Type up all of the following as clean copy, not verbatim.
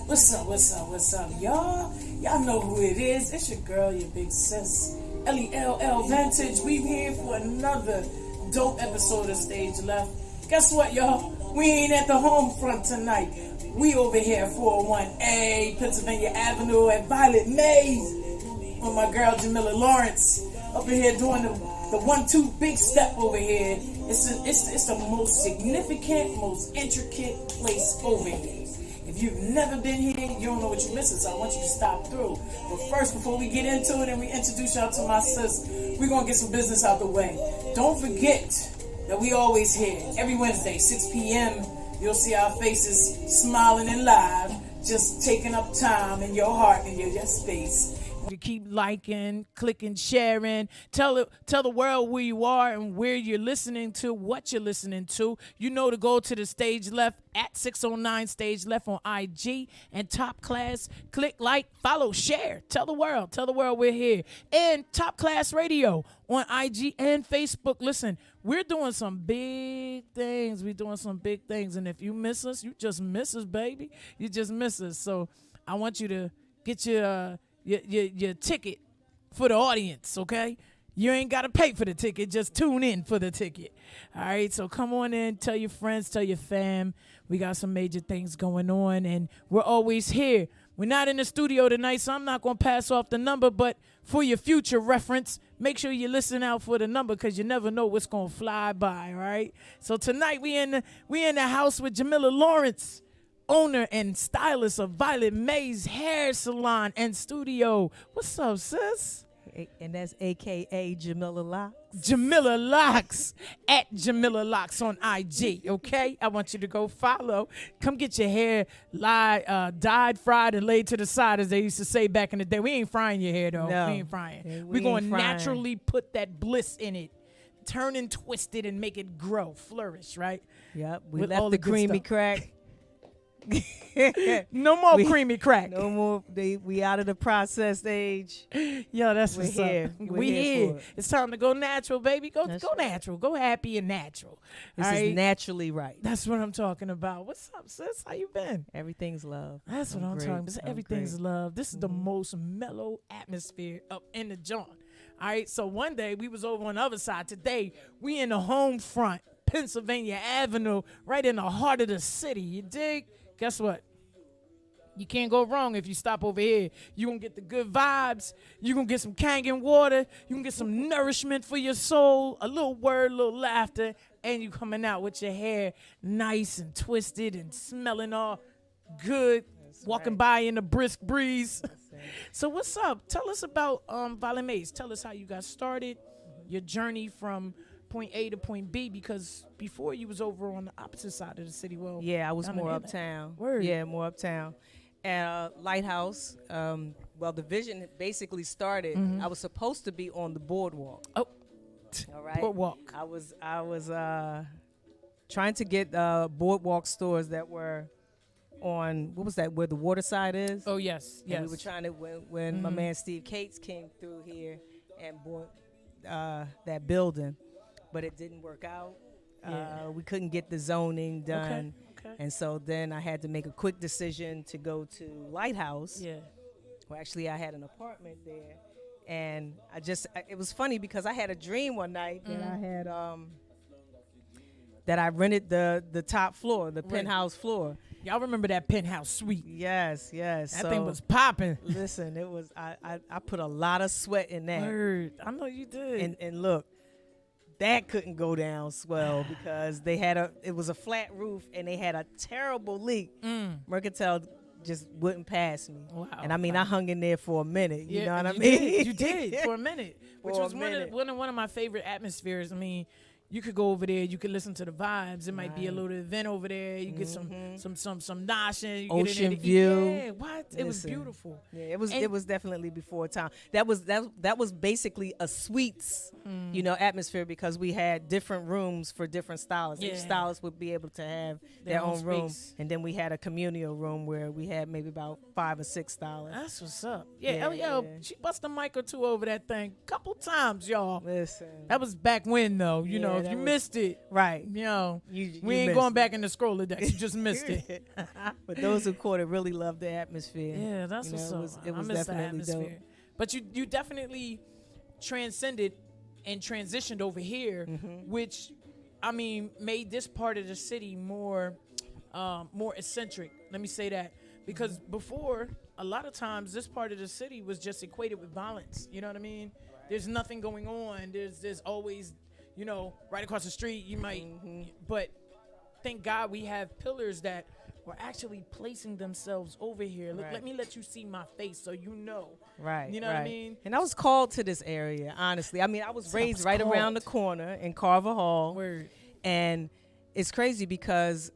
What's up, y'all? Y'all know who it is. It's your girl, your big sis, Lell Vintage. We here for another dope episode of Stage Left. Guess what, y'all? We ain't at the home front tonight. We over here at 401A, Pennsylvania Avenue at Violet Mays with my girl Jamila Lawrence. Up in here doing the 1-2 big step over here. It's the most significant, most intricate place over here. If you've never been here, you don't know what you're missing, so I want you to stop through. But first, before we get into it and we introduce y'all to my sis, we're going to get some business out the way. Don't forget that we always here every Wednesday, 6 p.m. You'll see our faces smiling and live, just taking up time in your heart and your space. You keep liking, clicking, sharing. Tell the world where you are and where you're listening to, what you're listening to. You know to go to the Stage Left at 609 Stage Left on IG and Top Class. Click, like, follow, share. Tell the world we're here. And Top Class Radio on IG and Facebook. Listen, we're doing some big things. And if you miss us, you just miss us, baby. You just miss us. So I want you to get your ticket for the audience, okay? You ain't got to pay for the ticket. Just tune in for the ticket. All right, so come on in. Tell your friends. Tell your fam. We got some major things going on, and we're always here. We're not in the studio tonight, so I'm not going to pass off the number, but for your future reference, make sure you listen out for the number because you never know what's going to fly by, all right? So tonight we in the house with Jamila Lawrence, owner and stylist of Violet Mays Hair Salon and Studio. What's up, sis? And that's AKA Jamila Locks. Jamila Locks at Jamila Locks on IG, okay? I want you to go follow. Come get your hair dyed, fried, and laid to the side, as they used to say back in the day. We ain't frying your hair, though. No. We ain't frying. Yeah, We're going to naturally put that bliss in it. Turn and twist it and make it grow, flourish, right? Yep. We With left all the the good creamy stuff. crack. No more creamy crack. No more. We out of the processed age. Yo, that's We're what's here. up. We're We here here. for it. It's time to go natural, baby. Go That's natural. Go happy and natural. This All is right? naturally right. That's what I'm talking about. What's up, sis? How you been? Everything's love. That's what I'm great. talking about. I'm Everything's great. love. This is the most mellow atmosphere up in the joint. All right. So one day we was over on the other side. Today we in the home front, Pennsylvania Avenue, right in the heart of the city. You dig? Guess what? You can't go wrong if you stop over here. You're going to get the good vibes. You're going to get some Kangen water. You can get some nourishment for your soul, a little word, a little laughter, and you coming out with your hair nice and twisted and smelling all good, walking by in a brisk breeze. So what's up? Tell us about Violet Mays. Tell us how you got started, your journey from point A to point B, because before you was over on the opposite side of the city. Well, Yeah, I was down in more Atlanta. uptown. Word. Yeah, more uptown. And Lighthouse. Well, the vision basically started. I was supposed to be on the boardwalk. Oh, All right. boardwalk. I was trying to get boardwalk stores that were on, what was that, where the water side is? Oh, yes, And yes. we were trying to, when my man Steve Cates came through here and bought that building, but it didn't work out. Yeah. We couldn't get the zoning done. Okay. And so then I had to make a quick decision to go to Lighthouse. Yeah. Well, actually, I had an apartment there. And it was funny because I had a dream one night that I had, that I rented the top floor, the penthouse floor. Y'all remember that penthouse suite? Yes. That thing was popping. Listen, it was, I put a lot of sweat in that. Word. I know you did. And look, that couldn't go down swell because it was a flat roof and they had a terrible leak. Mercantile just wouldn't pass me. Wow. And I mean, I hung in there for a minute. You know what I you mean? Did. You did for a minute, which For a was minute. one of my favorite atmospheres. I mean, you could go over there, you could listen to the vibes. It might be a little event over there. You get some noshing, you Ocean get in there to eat. view. Yeah, what? It was Listen. beautiful. Yeah, it was. And- It was definitely before time. That was basically a suites, atmosphere because we had different rooms for different stylists. Yeah. Each stylist would be able to have Their their own own room, space. and then we had a communal room where we had maybe about 5 or 6 stylists. That's what's up. Yeah, Yeah, yo, yeah. she bust a mic or two over that thing couple times, y'all. Listen, That was back when, though. You know, if that you was- missed it, right. you know, You we ain't missed going it. back in the scroller deck. You just missed it. But those who caught it really loved the atmosphere. Yeah, that's You know, what's up. it was I miss the definitely dope. atmosphere. But you definitely transcended and transitioned over here, Mm-hmm. which I mean made this part of the city more eccentric. Let me say that, because before, a lot of times this part of the city was just equated with violence. You know what I mean? There's nothing going on. There's always, you know, right across the street you might, but thank God we have pillars that were actually placing themselves over here. Look, Right. let me let you see my face so you know. Right. You know what I right. mean? And I was called to this area, honestly. I mean, I was So I raised was right around the called. corner in Carver Hall. Word. And it's crazy because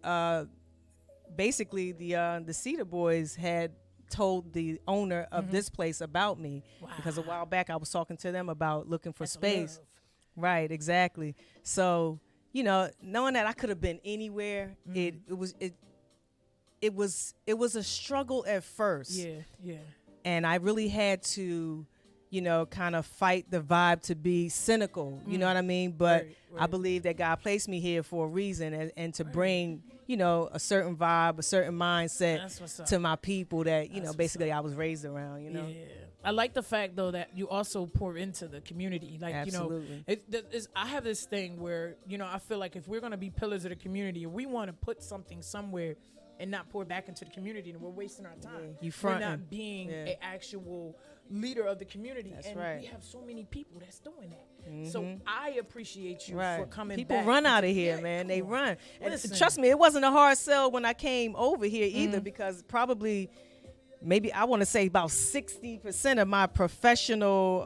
basically the Cedar Boys had told the owner of this place about me, because a while back I was talking to them about looking for That's space. love. Right, exactly. So, you know, knowing that I could have been anywhere, it was a struggle at first. Yeah. And I really had to, you know, kind of fight the vibe to be cynical. You know what I mean? But I Word. believe that God placed me here for a reason, and to bring, you know, a certain vibe, a certain mindset That's what's up. to my people that, you That's know, what's basically I was raised around, you know? Yeah. I like the fact though that you also pour into the community. Like, Absolutely. you know, I have this thing where, you know, I feel like if we're going to be pillars of the community, if we want to put something somewhere and not pour back into the community, then we're wasting our time. You We're fronting. not being Yeah. an actual leader of the community. That's and right. we have so many people that's doing that. So I appreciate you Right. for coming People back. run out of into- here, Yeah, man. come They on. run. And Listen. trust me, it wasn't a hard sell when I came over here either, because probably maybe I want to say about 60% of my professional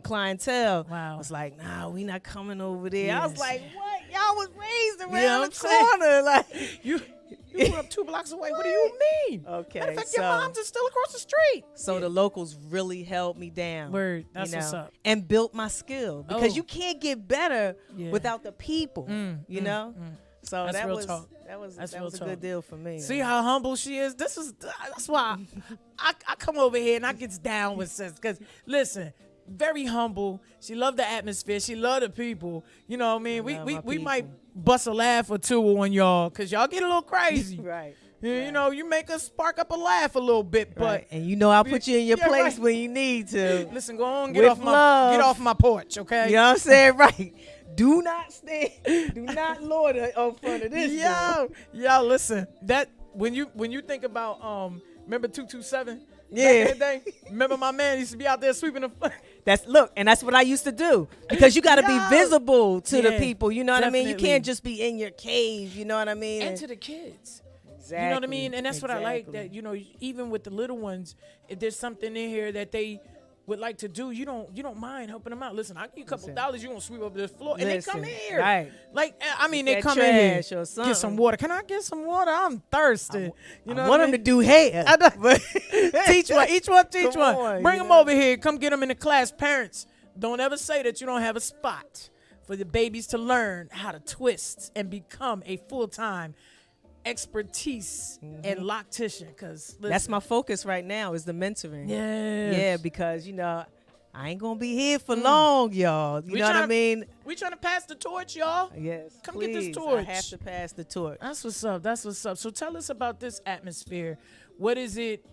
clientele Wow. was like, nah, we not coming over there. I was Yes. like, what? Y'all was raised around Yeah, I'm the saying. corner. Like, You grew up 2 blocks away. What do you mean? Okay, Matter of fact, so- your mom's is still across the street. so the locals really held me down. Word. That's you know, what's up. And built my skill, because Oh. you can't get better Yeah. without the people, you know? So That's that real was talk. that was That's that real was a talk. good deal for me. See how humble she is? That's why I come over here and I gets down with sis. Because, listen, very humble. She loved the atmosphere. She loved the people. You know what I mean? love We my might people. bust a laugh or two on y'all because y'all get a little crazy. Right. Yeah, you know, you make us spark up a laugh a little bit. But Right. And you know I'll put you in your Yeah, place right. when you need to. listen, go on, With love. get off my porch, okay? You know what I'm saying? Right. Do not stand. Do not loiter in front of this. door. Yo, listen. That when you think about remember 227? Yeah. Back in the day? Remember my man used to be out there sweeping the And that's what I used to do, because you got to Yo. be visible to the Yeah, people. You know what I mean? You definitely. can't just be in your cave. You know what I mean? and to the kids. Exactly. You know what I mean? And that's what I like, Exactly. that, you know, even with the little ones, if there's something in here that they would like to do, you don't mind helping them out. Listen, I give you a couple Listen. dollars, you gonna sweep up this floor, and they come Listen, here. right. Like, I mean, Get they that come in here, trash or get something. some water. Can I get some water? I'm thirsty. You know I what want I them to mean? do hair. I know. But Teach one, each one, teach Come one. on, Bring you them know? over here. Come get them in the class. Parents, don't ever say that you don't have a spot for the babies to learn how to twist and become a full-time expertise and loctician. Because That's my focus right now, is the mentoring. yeah, Yeah, because, you know, I ain't gonna be here for long, y'all. You We know what I tryna- mean? We trying to pass the torch, y'all. Yes. Come get this please, torch. I have to pass the torch. That's what's up. That's what's up. So tell us about this atmosphere. What does it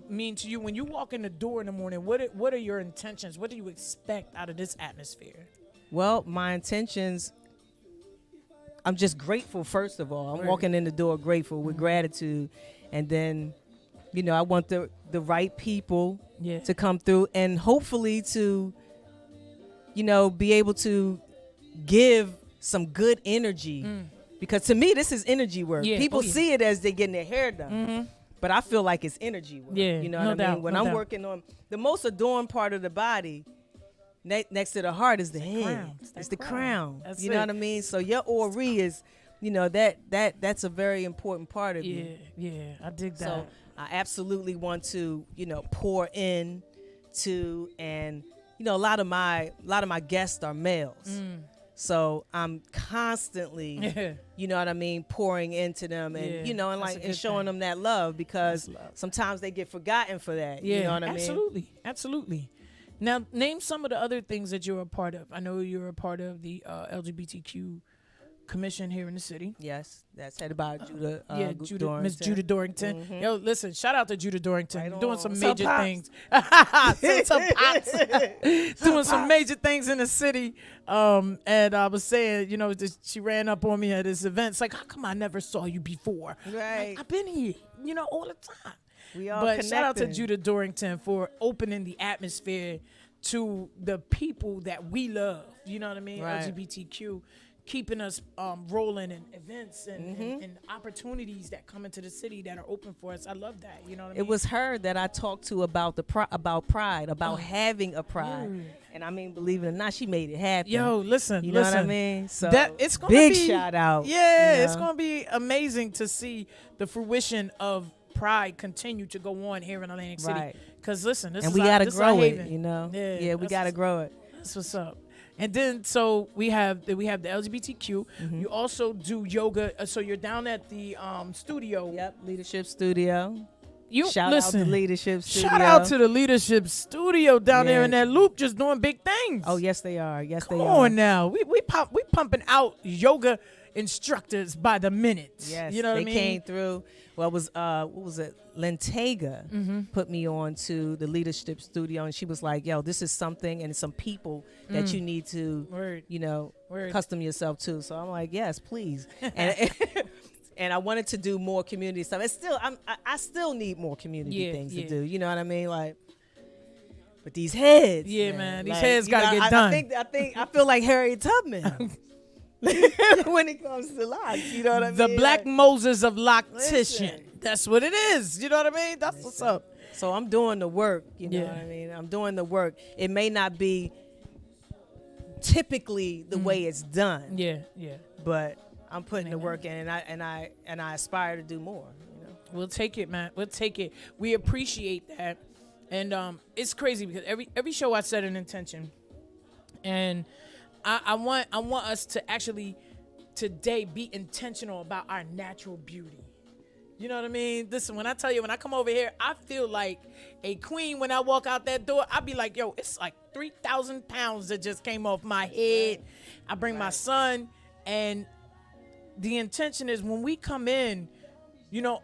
mean to you when you walk in the door in the morning? What are your intentions? What do you expect out of this atmosphere? Well, my intentions, I'm just grateful, first of all. I'm Right. walking in the door grateful with gratitude. And then, you know, I want the right people Yeah. to come through, and hopefully to, you know, be able to give some good energy. Because to me, this is energy work. Yeah. People Oh, yeah. see it as they getting their hair done. But I feel like it's energy work. Yeah, You know no what I doubt, mean? When no I'm doubt. working on the most adorned part of the body, next to the heart, is the head. crown. It's It's that the crown. crown. That's You know it. what I mean? So your ori is, you know, that's a very important part of you. Yeah, I dig that. So I absolutely want to, you know, pour in to, and you know, a lot of my guests are males. So I'm constantly, Yeah. you know what I mean, pouring into them, and Yeah, you know, and that's a like and good showing thing. them that love, because That's love. sometimes they get forgotten for that. Yeah, You know what I mean? absolutely, absolutely. Now, name some of the other things that you're a part of. I know you're a part of the LGBTQ commission here in the city. Yes, that's headed by Judah. Miss Judah Dorrington. Mm-hmm. Yo, listen, shout out to Judah Dorrington, Right doing on. some What's major up, things. Some pops. Doing some major things in the city. And I was saying, you know, she ran up on me at this event. It's like, how come I never saw you before? Right. Like, I've been here, you know, all the time. We all But shout out to connected. Judah Dorrington for opening the atmosphere to the people that we love. You know what I mean? Right. LGBTQ, keeping us rolling in events and, Mm-hmm. and opportunities that come into the city that are open for us. I love that. You know what I mean? It was her that I talked to about about pride, about having a pride, and I mean, believe it or not, she made it happen. Yo, listen, you know listen. what I mean? So That it's gonna big be, shout out. Yeah, you it's know? gonna be amazing to see the fruition of Pride continue to go on here in Atlantic City. Right. Because listen, this And is we our, gotta this is our grow it. haven. You know? Yeah, we that's gotta what's- grow it. That's what's up. And then so we have the LGBTQ. Mm-hmm. You also do yoga. So you're down at the studio. Yep, Leadership Studio. You Shout listen. out to Leadership Studio. Shout out to the Leadership Studio down there Yeah. in that loop, just doing big things. Oh yes, they are. Yes, Come they are. on now. We pumping out yoga instructors by the minute. Yes, You know what they I mean? came through. Well, it was what was it? Lentega Mm-hmm. put me on to the Leadership Studio, and she was like, "Yo, this is something, and some people that you need to, Word. you know, Word. custom yourself to." So I'm like, "Yes, please." And and I wanted to do more community stuff. It's still, I still need more community Yeah, things yeah. to do. You know what I mean? Like, but these heads, Yeah, man, these like, heads you gotta know, get done. I feel like Harriet Tubman. When it comes to locks, you know what I mean? The Black Like, Moses of Loctician. Listen. That's what it is. You know what I mean? That's what's up. so I'm doing the work, you know Yeah. what I mean? I'm doing the work. It may not be typically the way it's done, Yeah, yeah. but I'm putting the work in, and I aspire to do more. You know, We'll take it, man. We'll take it. We appreciate that. And it's crazy because every show I set an intention. And I want us to actually today be intentional about our natural beauty. You know what I mean? Listen, when I tell you, when I come over here, I feel like a queen when I walk out that door. I be like, yo, it's like 3,000 pounds that just came off my head. I bring my son, and the intention is when we come in, you know,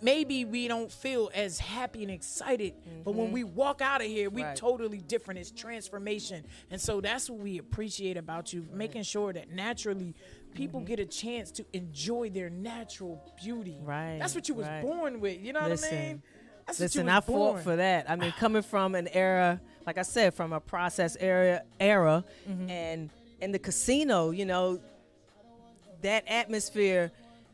maybe we don't feel as happy and excited, but when we walk out of here, we Right. totally different. It's transformation. And so that's what we appreciate about you, making sure that naturally people get a chance to enjoy their natural beauty. Right, That's what you was right. born with. You know what I mean? That's what listen, you I was fought born. for that. I mean, coming from an era, like I said, from a process era, and in the casino, you know, that atmosphere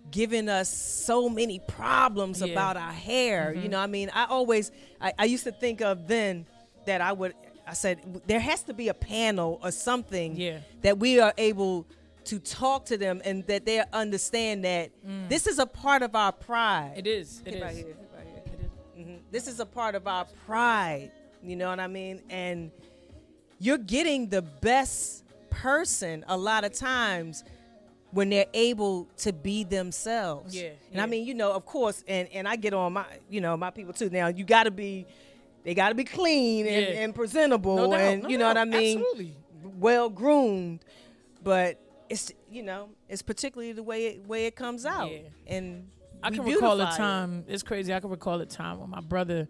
giving us so many problems Yeah. about our hair. You know, I mean, I used to think of then that I said, there has to be a panel or something Yeah. that we are able to talk to them and that they understand that this is a part of our pride. It is. It Hit is. right here, hit right here. This is a part of our pride, you know what I mean? And you're getting the best person a lot of times when they're able to be themselves. Yeah, And I mean, you know, of course, and I get on my people too. Now they gotta be clean and, Yeah. and presentable, No doubt, and no you know what doubt. I mean? Absolutely. Well groomed. But it's, you know, it's particularly the way it comes out. Yeah. And I we can recall a beautify it. time. It's crazy. I can recall a time when my brother,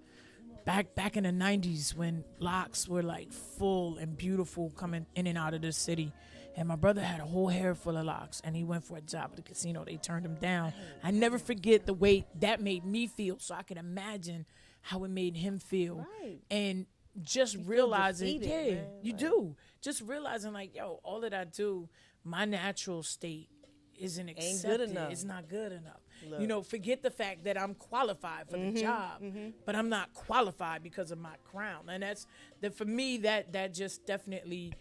back in the '90s, when locks were like full and beautiful coming in and out of the city, and my brother had a whole hair full of locks, and he went for a job at the casino. They turned him down. I never forget the way that made me feel. So I can imagine how it made him feel, Right. and just realizing, defeated, yeah, man. you do. Just realizing, like, yo, all that I do, my natural state isn't accepted. good enough. It's not good enough. Look. You know, forget the fact that I'm qualified for the job, but I'm not qualified because of my crown. And that's that for me. That just definitely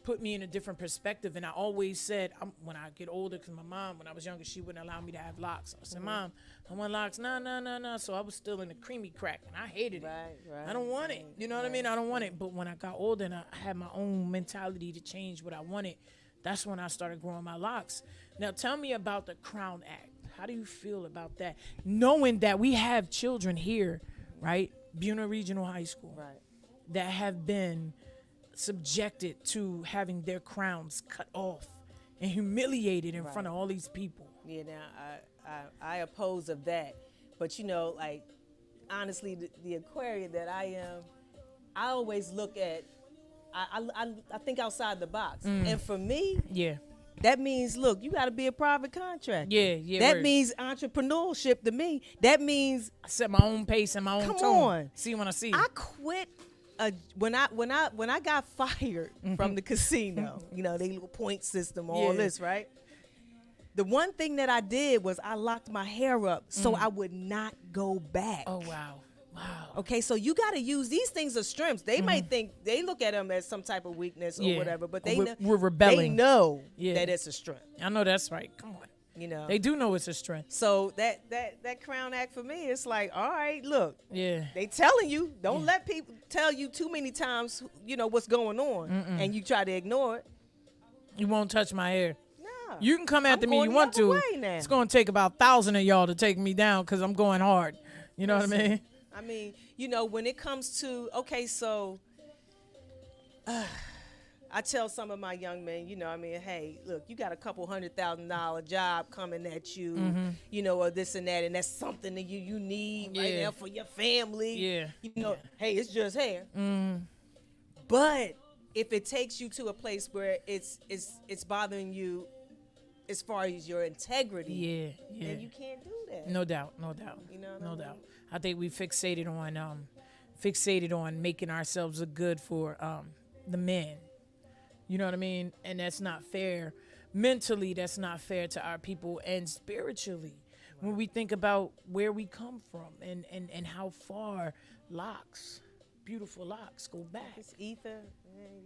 put me in a different perspective. And I always said, when I get older, because my mom, when I was younger, she wouldn't allow me to have locks. I said, Mom, I want locks. No. So I was still in the creamy crack, and I hated it. Right, I don't want it. You know what I mean? I don't want it. But when I got older and I had my own mentality to change what I wanted, that's when I started growing my locks. Now, tell me about the Crown Act. How do you feel about that? Knowing that we have children here, right? Buena Regional High School. Right. that have been subjected to having their crowns cut off and humiliated in front of all these people. Yeah, now I oppose of that, but like honestly, the Aquarian that I am, I always look at, I think outside the box, and for me, Yeah. that means look, you got to be a private contractor. Yeah. That word. means entrepreneurship to me. That means I set my own pace and my own Come tone. on. See when I see I it. quit. When I got fired from the casino, they little point system, all Yeah. this, right? The one thing that I did was I locked my hair up so I would not go back. Oh, wow. Wow. Okay, so you got to use these things as strengths. They might think they look at them as some type of weakness or Yeah. whatever, but Or they we're rebelling. They know Yeah. that it's a strength. I know that's right. Come on. They do know it's a strength. So that crown act for me, it's like, all right, look, Yeah. they telling you, don't let people tell you too many times, what's going on, and you try to ignore it. You won't touch my hair. Nah. You can come after I'm me going you the want other to. way now. It's going to take about 1,000 of y'all to take me down because I'm going hard. You know what I mean? I mean, when it comes to, okay, so I tell some of my young men, hey, look, you got a couple $100,000 job coming at you, or this and that, and that's something that you need right Yeah. now for your family. Yeah. Hey, it's just hair. But if it takes you to a place where it's bothering you as far as your integrity, Yeah. then you can't do that. No doubt. You know what I No mean? doubt. I think we fixated on making ourselves look good for the men. You know what I mean? And that's not fair. Mentally, that's not fair to our people, and spiritually, when we think about where we come from and how far beautiful locks go back. It's ether.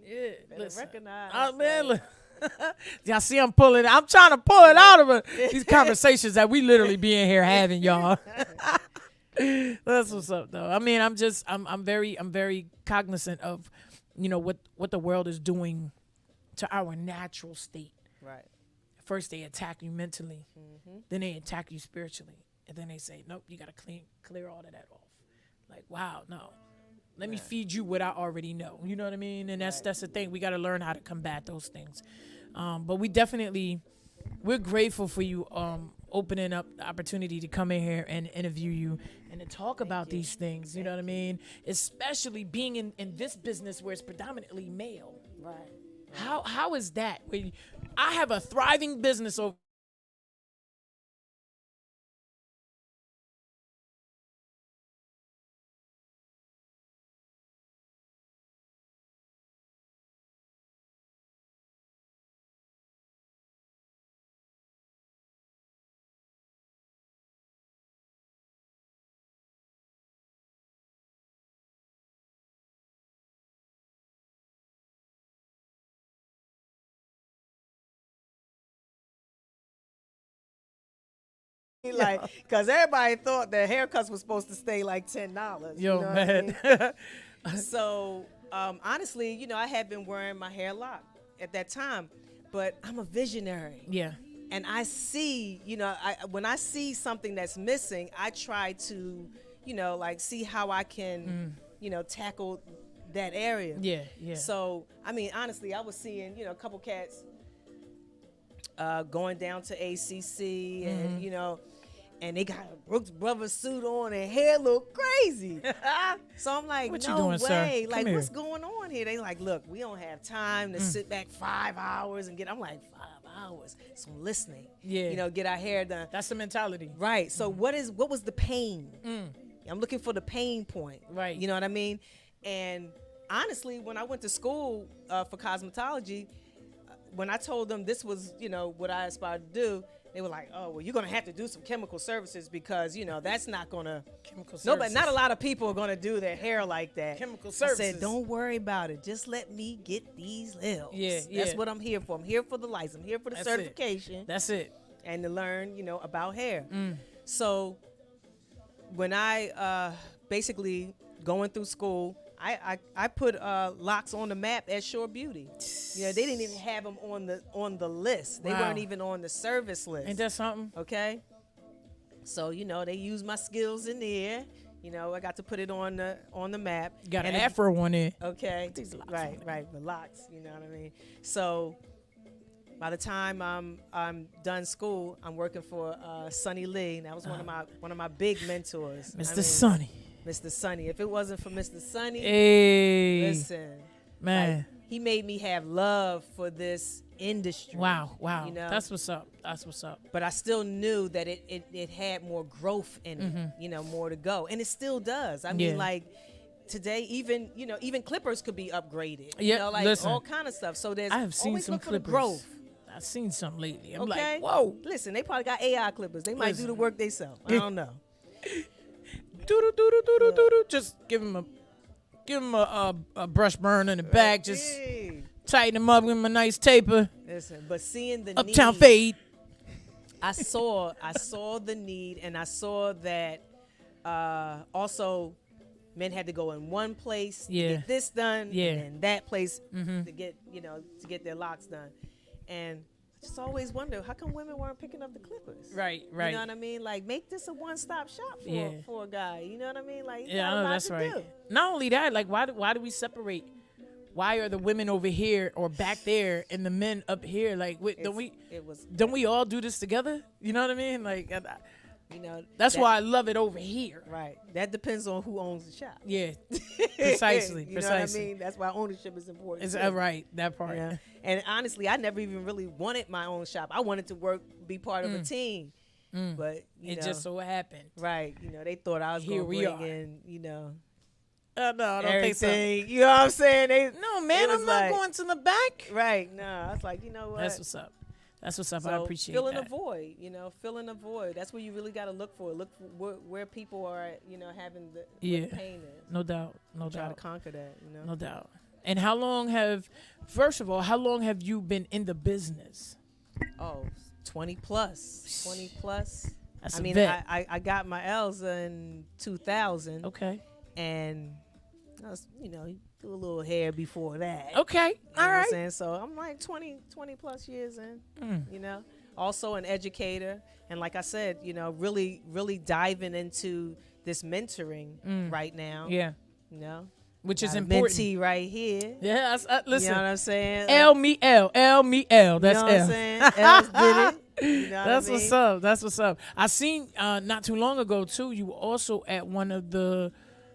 Yeah, Better listen. recognize. Oh, man, look. Y'all see I'm trying to pull it out of it. These conversations that we literally be in here having, y'all. That's what's up, though. I mean, I'm very cognizant of, what the world is doing to our natural state. Right. First, they attack you mentally, then they attack you spiritually, and then they say, nope, you got to clear all of that off. Like, wow, no. Let me feed you what I already know. You know what I mean? And that's the thing. We got to learn how to combat those things. But we're grateful for you opening up the opportunity to come in here and interview you and to talk about these things. You know what I mean? Especially being in this business where it's predominantly male. Right. How is that? I have a thriving business over. Like, because everybody thought that haircuts was supposed to stay like $10. Yo, you know man. What I mean? So, honestly, I had been wearing my hair locked at that time, but I'm a visionary. Yeah. And I see, when I see something that's missing, I try to, see how I can, tackle that area. Yeah, yeah. So, I mean, honestly, I was seeing, a couple cats going down to ACC and, and they got a Brooks Brothers suit on and hair look crazy. So I'm like, What no you doing, sir? way. Come Like, here. what's going on here? They like, look, we don't have time to sit back 5 hours and I'm like, 5 hours. So I'm listening. Yeah. Get our hair done. That's the mentality. Right. So what was the pain? I'm looking for the pain point. Right. You know what I mean? And honestly, when I went to school for cosmetology, when I told them this was, what I aspired to do, they were like, oh, well, you're going to have to do some chemical services because, that's not going to. Chemical services. Nobody, not a lot of people are going to do their hair like that. Chemical I services. said, don't worry about it. Just let me get these L's. Yeah, That's yeah. what I'm here for. I'm here for the license. I'm here for the That's it. certification. That's it. And to learn, about hair. So when I basically going through school, I put locks on the map at Shore Beauty. They didn't even have them on the list. They Wow. weren't even on the service list. Ain't that something? Okay. So they used my skills in there. You know, I got to put it on the map. Got an And afro on there. Okay. These locks Right, on right. The locks, you know what I mean? So by the time I'm done school, I'm working for Sonny Lee. That was one of my big mentors. Mr. Sonny. Mr. Sonny. If it wasn't for Mr. Sonny, Hey. listen, Man. like, he made me have love for this industry. Wow. You know? That's what's up. That's what's up. But I still knew that it had more growth in it, you know, more to go. And it still does. I mean, Yeah. like today, even clippers could be upgraded. Yeah, You know, like listen. all kind of stuff. So there's I have seen always some look for the clippers. growth. I've seen some lately. I'm Okay. like, whoa. Listen, they probably got AI clippers. They might Listen. do the work themselves. I don't know. Doo-doo-doo-doo-doo-doo-doo. Just give him a brush burn in the back. Just Hey. tighten him up, give him a nice taper. Listen, but seeing the Uptown need, fade. I saw the need, and I saw that also men had to go in one place Yeah. to get this done, Yeah. and then that place to get their locks done. And I just always wonder, how come women weren't picking up the clippers? Right. You know what I mean? Like, make this a one-stop shop for a guy. You know what I mean? Like, you Yeah, got I a know lot that's to right. do. Not only that, like why do we separate? Why are the women over here or back there and the men up here? Like, don't we all do this together? You know what I mean? Like, You know, that's that- why I love it over here. Right. That depends on who owns the shop. Yeah, precisely. You know what I mean? That's why ownership is important. Is too. that right? That part. Yeah. And honestly, I never even really wanted my own shop. I wanted to be part of a team. But you It know, just so happened. right, you know, they thought I was Here going we to bring are. in, you know, No, I don't think so. everything. You know what I'm saying? No, man, was I'm not like- going to the back. Right. No, I was like, you know what? That's what's up. That's what's up. So I appreciate filling that. a void, you know, filling a void. That's where you really got to look for. Look for where people are, you know, having the Yeah. pain is. No doubt. No Try to doubt. conquer that, you know. No doubt. And how long first of all, how long have you been in the business? Oh, 20 plus. 20 plus. That's I a mean, vet. I got my Elsa in 2000, Okay. and I was, you know, do a little hair before that. Okay. You know All what I'm right. saying? So I'm like 20 plus years in, Mm. you know. Also an educator, and like I said, you know, really diving into this mentoring right now. Yeah. You know, Which is got a important. mentee right here. Yeah. Listen. You know what I'm saying? L me L. L me L. That's you know what L. I'm saying? Els did it. You know That's what I mean? what's up. That's what's up. I seen not too long ago too. You were also at one of the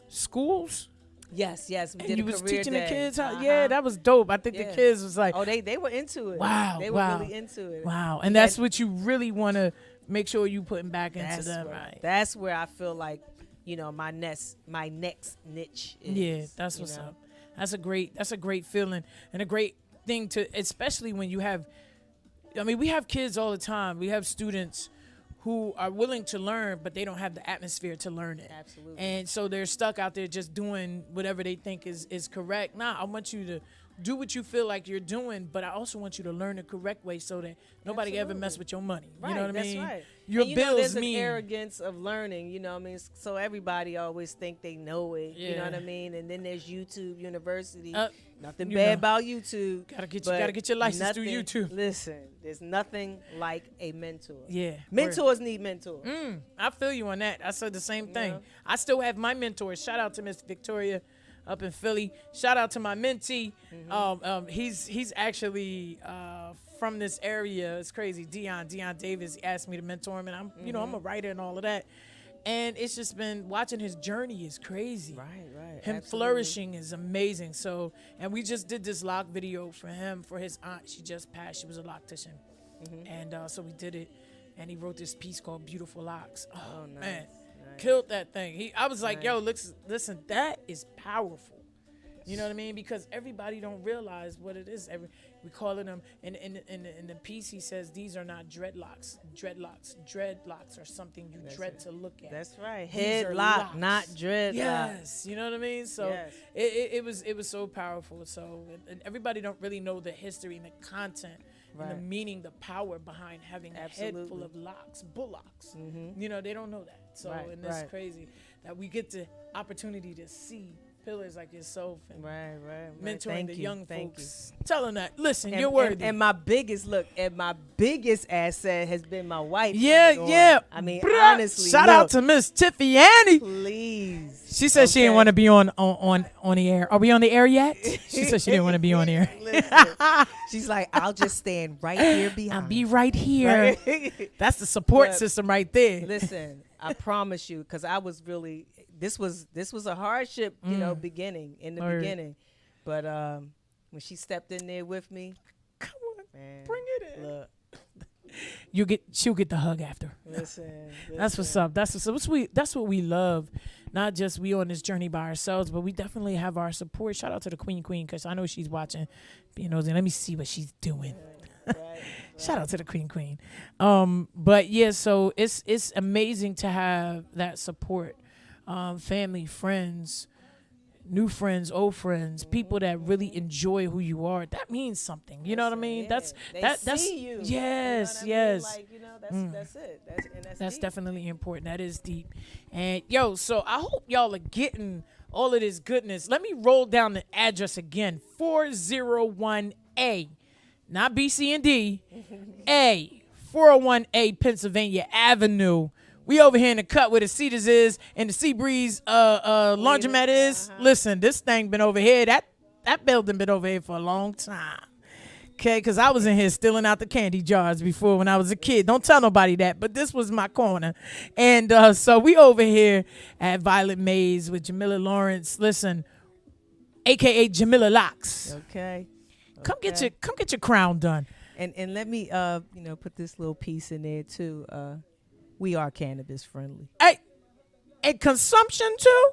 schools, Yes, we and did you a was career teaching day. the kids how. Uh-huh. Yeah, that was dope. I think the Yeah. kids was like, Oh, they were into it. Wow, They wow. were really into it. wow. And that's what you really want to make sure you putting back into That's them, where, right? that's where I feel like, you know, my next niche is. Yeah, that's you what's know? up. That's a great feeling and a great thing to, especially when you have. I mean, we have kids all the time. We have students who are willing to learn, but they don't have the atmosphere to learn it. Absolutely. And so they're stuck out there just doing whatever they think is correct. Nah, I want you to do what you feel like you're doing, but I also want you to learn the correct way so that nobody ever Absolutely. mess with your money. Right, You know what I that's mean? right. Your And, you know, bills there's mean an arrogance of learning, you know what I mean? So everybody always think they know it, you know what I Yeah. mean? And then there's YouTube University. Nothing you bad know. about YouTube. Gotta get but your license through nothing- YouTube. Listen, there's nothing like a mentor. Yeah. Mentors need mentors. I feel you on that. I said the same thing. Yeah. I still have my mentors. Shout out to Miss Victoria up in Philly. Shout out to my mentee. He's actually from this area. It's crazy. Dion Davis asked me to mentor him, and I'm I'm a writer and all of that. And it's just been watching his journey is crazy. Right. Him Absolutely. flourishing is amazing. So, and we just did this lock video for him for his aunt. She just passed. She was a loctician, and so we did it. And he wrote this piece called "Beautiful Locks." Oh, nice, man, nice. killed that thing. I was like, "Yo, listen, that is powerful." You know what I mean? Because everybody don't realize what it is. We calling them in the piece. He says these are not dreadlocks. Dreadlocks are something you dread to look at. That's right. These are Headlock, locks. not dreadlock. Yes, you know what I mean. So Yes. it was so powerful. So and everybody don't really know the history and the content and the Right. meaning, the power behind having a head full Absolutely. of locks, bullocks. You know, they don't know that. So Right, and it's right. crazy that we get the opportunity to see pillars like yourself and Right. mentoring Thank the you, young thank folks. Tell them that. Listen, And, you're worthy. And my biggest asset has been my wife. yeah, coming on. yeah. I mean, Bruh. honestly, shout look, out to Miss Tiffany. please. She said she didn't want to be on the air. Are we on the air yet? She said she didn't want to be on the air. Listen, she's like, I'll just stand right here behind. I'll be right here. Right? That's the support But system right there. Listen, I promise you, because I was really this was a hardship, beginning in the Word. beginning, but when she stepped in there with me, Come on, man, bring it in. look, She'll get the hug after. listen, That's what's up. That's what we love. Not just we on this journey by ourselves, but we definitely have our support. Shout out to the Queen, because I know she's watching. Being nosy. Let me see what she's doing. Right. Shout out to the Queen. But yeah, so it's amazing to have that support. Family, friends, new friends, old friends, people that really enjoy who you are. That means something. You know what I mean? Yeah. That's See you. yes, You know what I mean? yes. Like, that's it. That's deep. Definitely important. That is deep. And yo, so I hope y'all are getting all of this goodness. Let me roll down the address again. 401A, not B, C, and D. A, 401A Pennsylvania Avenue. We over here in the cut where the Cedars is and the Seabreeze laundromat is. Listen, this thing been over here. That building been over here for a long time. Okay, because I was in here stealing out the candy jars before when I was a kid. Don't tell nobody that, but this was my corner. And so we over here at Violet Maze with Jamila Lawrence. Listen, a.k.a. Jamila Locks. Okay. Come get your crown done. And let me put this little piece in there too. We are cannabis friendly. Hey, and consumption too?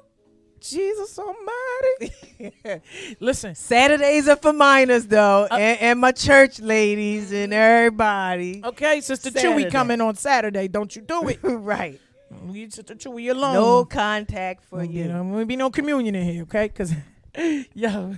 Jesus almighty. Listen. Saturdays are for minors though, and my church ladies and everybody. Okay, Sister Saturday. Chewy coming on Saturday. Don't you do it. Right. Leave Sister Chewy alone. No contact for You you. know, there be no communion in here, okay? Because, yo,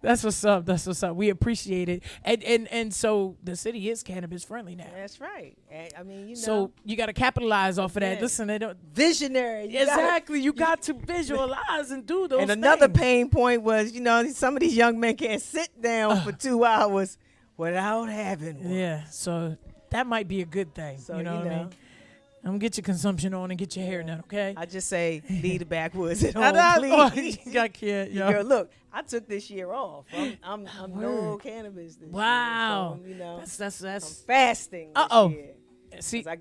that's what's up. That's what's up. We appreciate it. And so the city is cannabis friendly now. That's right. And, I mean, So you got to capitalize off of that. Yeah. Listen, they don't. visionary. You gotta- Exactly. You got to visualize and do those And another things. pain point was, some of these young men can't sit down for 2 hours without having one. Yeah. So that might be a good thing. So, you know what I mean? I'm going to get your consumption on and get your hair done, okay? I just say, leave the backwoods at I home, know. please. I can't, yo. Girl, look, I took this year off. I'm no Word. cannabis this Wow. year. So, That's I'm fasting this Uh-oh. year. see, 'Cause I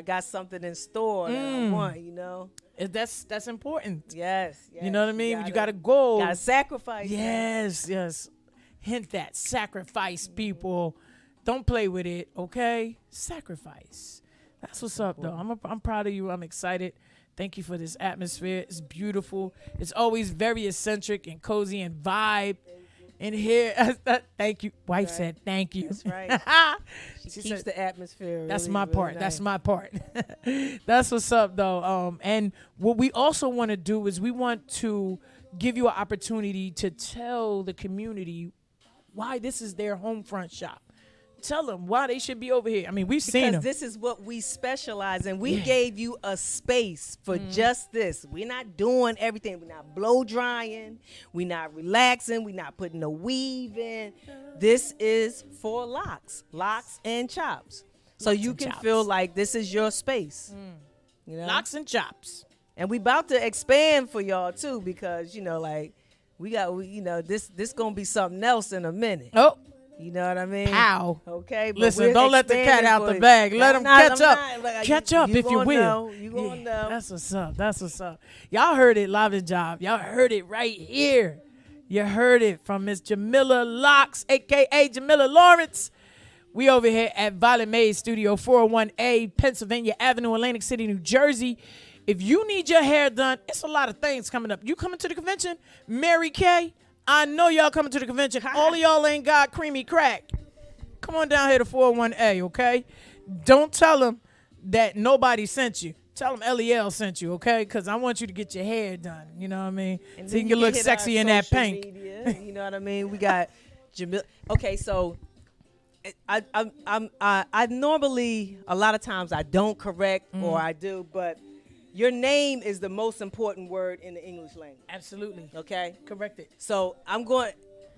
got something in store that I want, that's important. Yes. You know what I mean? You got to go. Gotta sacrifice. Yes. Hint that. Sacrifice, people. Don't play with it, okay? Sacrifice. That's what's up, though. I'm proud of you. I'm excited. Thank you for this atmosphere. It's beautiful. It's always very eccentric and cozy and vibe in here. Thank you. Wife said thank you. That's right. She She keeps said- the atmosphere. That's really, my really part. nice. That's my part. That's what's up, though. And what we also want to do is we want to give you an opportunity to tell the community why this is their home front shop. Tell them why they should be over here. I mean, we've seen Because them. this is what we specialize in. We Yeah. gave you a space for just this. We're not doing everything. We're not blow drying. We're not relaxing. We're not putting a weave in. This is for locks and chops. So Locks you and can chops. feel like this is your space. You know? Locks and chops. And we about to expand for y'all too, because this gonna be something else in a minute. Oh, You know what I mean? ow. Okay, but Listen, we're don't let the cat expanding out for the you. bag. Let I'm them not- catch I'm up. not. Like, Catch up if you gonna will. know. You gonna Yeah, know. That's what's up. That's what's up. Y'all heard it live and job. Y'all heard it right here. You heard it from Miss Jamila Locks, a.k.a. Jamila Lawrence. We over here at Violet Maze Studio, 401A, Pennsylvania Avenue, Atlantic City, New Jersey. If you need your hair done, it's a lot of things coming up. You coming to the convention? Mary Kay, I know y'all coming to the convention. All of y'all ain't got creamy crack. Come on down here to 401A, okay? Don't tell them that nobody sent you. Tell them LEL sent you, okay? Because I want you to get your hair done. You know what I mean? And So you then can look hit sexy our in that social pink. media, you know what I mean? We got Jamil. Okay, so I normally a lot of times I don't correct or I do, but your name is the most important word in the English language. Absolutely. Okay, Correct it. so I'm going.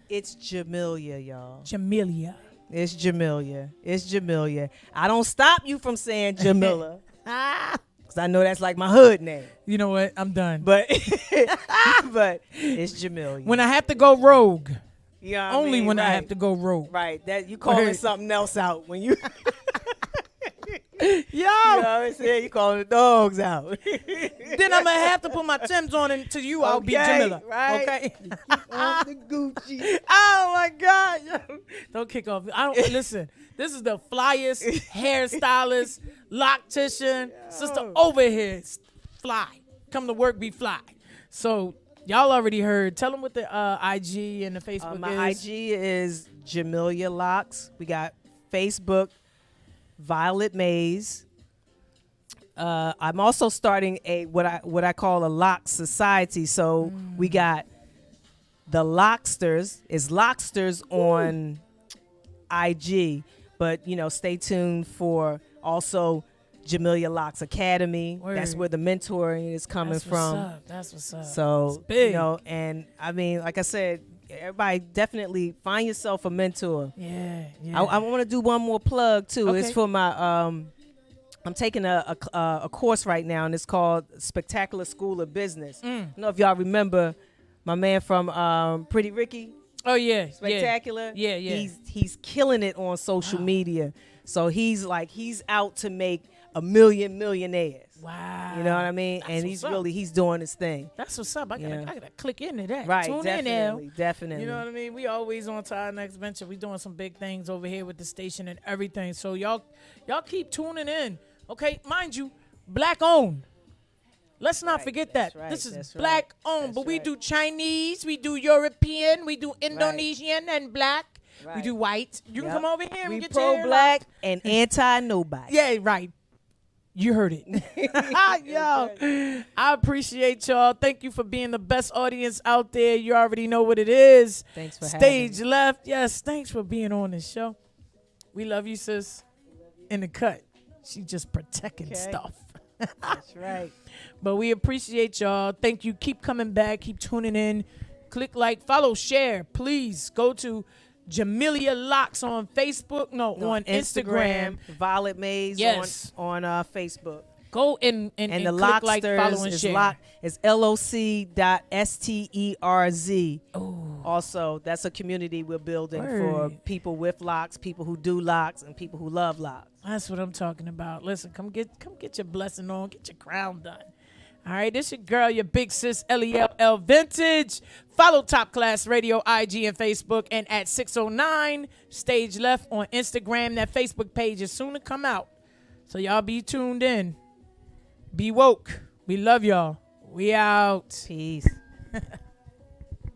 It's Jamilia, y'all. Jamelia. It's Jamilia. It's Jamilia. I don't stop you from saying Jamila. because I know that's like my hood name. You know what? I'm done. But but it's Jamelia. When I have to go rogue, You know what I only mean? when I Right. have to go rogue. Right. That you calling Right. something else out when you. Yo, You know what I'm saying? You calling the dogs out. then I'm gonna have to put my Timbs on until you. I'll be Okay, Jamila. right. Okay. On the Gucci. Oh my God! Yo. Don't kick off. I don't listen. This is the flyest hairstylist, loctician, sister over here. Fly. Come to work, be fly. So y'all already heard. Tell them what the IG and the Facebook My is. IG is Jamelia Locks. We got Facebook, Violet Mays. I'm also starting a what I call a lock society. So we got the Locksters. It's Locksters on IG, but stay tuned for also Jamelia Locks Academy. That's Word. where the mentoring is coming That's from. What's up. That's what's up. So, It's big. and I mean, like I said, everybody definitely find yourself a mentor. Yeah. I want to do one more plug too. Okay. It's for my I'm taking a course right now, and it's called Spectacular School of Business. I don't know if y'all remember my man from Pretty Ricky. Oh yeah. Spectacular. Yeah. He's killing it on social media. So he's out to make a millionaires. Wow. You know what I mean? That's And what's he's doing his thing. That's what's up. I Yeah. gotta click into that. Right, Tune in now. definitely. You know what I mean? We always on to our next venture. We doing some big things over here with the station and everything. So y'all keep tuning in. Okay, mind you, black owned. Let's not Right, forget that's that. right, This is that's black right, owned, that's but we right. do Chinese, we do European, we do Indonesian and black. We Right. do white. You can Yep. come over here and We get your hair pro-black and anti-nobody. Yeah, right. You heard it. Yo, I appreciate y'all. Thank you for being the best audience out there. You already know what it is. Thanks for having Stage me. left. Yes, thanks for being on this show. We love you, sis. In the cut. She just protecting Okay. stuff. That's right. But we appreciate y'all. Thank you. Keep coming back. Keep tuning in. Click like, follow, share. Please go to Jamelia Locks on Facebook. No, on Instagram. Violet Mays Yes. on Facebook. Go and And the click like, follow, Locksters and is share. is LOC.STERZ. Also, that's a community we're building for Word. people with locks, people who do locks, and people who love locks. That's what I'm talking about. Listen, come get your blessing on, get your crown done. All right, this your girl, your big sis, LELL Vintage. Follow Top Class Radio, IG and Facebook, and at 609 Stage Left on Instagram. That Facebook page is soon to come out. So y'all be tuned in. Be woke. We love y'all. We out. Peace.